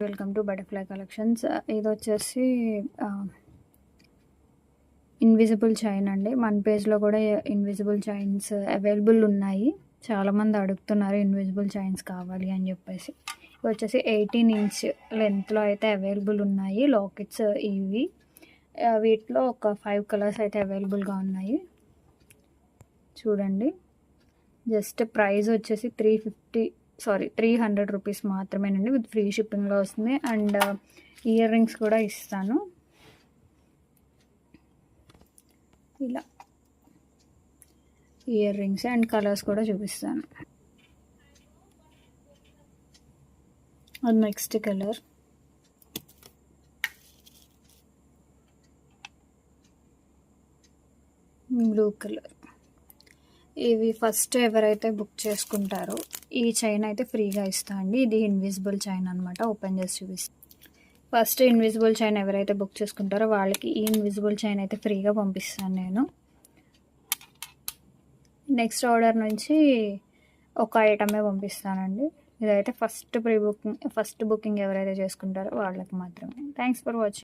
Welcome to butterfly collections. ఇది వచ్చేసి invisible chain అండి. మన పేజ్లో కూడా ఇన్విజిబుల్ చైన్స్ అవైలబుల్ ఉన్నాయి. చాలామంది అడుగుతున్నారు ఇన్విజిబుల్ చైన్స్ కావాలి అని చెప్పేసి. ఇవి వచ్చేసి 18 ఇంచ్ లెంత్లో అయితే అవైలబుల్ ఉన్నాయి లాకెట్స్ ఇవి. వీటిలో ఒక 5 కలర్స్ అయితే అవైలబుల్గా ఉన్నాయి. చూడండి, జస్ట్ ప్రైస్ వచ్చేసి 300 రూపీస్ మాత్రమేనండి. విత్ ఫ్రీ షిప్పింగ్లో వస్తుంది. అండ్ ఇయర్ రింగ్స్ కూడా ఇస్తాను. ఇలా ఇయర్ రింగ్స్ అండ్ కలర్స్ కూడా చూపిస్తాను. అది నెక్స్ట్ కలర్, బ్లూ కలర్. ఇవి ఫస్ట్ ఎవరైతే బుక్ చేసుకుంటారో ఈ చైన్ అయితే ఫ్రీగా ఇస్తా అండి. ఇది ఇన్విజిబుల్ చైన్ అనమాట. ఓపెన్ చేసి చూపిస్తాను. ఫస్ట్ ఇన్విజిబుల్ చైన్ ఎవరైతే బుక్ చేసుకుంటారో వాళ్ళకి ఈ ఇన్విజిబుల్ చైన్ అయితే ఫ్రీగా పంపిస్తాను నేను. నెక్స్ట్ ఆర్డర్ నుంచి ఒక ఐటమే పంపిస్తానండి. ఇదైతే ఫస్ట్ బుకింగ్ ఎవరైతే చేసుకుంటారో వాళ్ళకి మాత్రమే. Thanks for watching.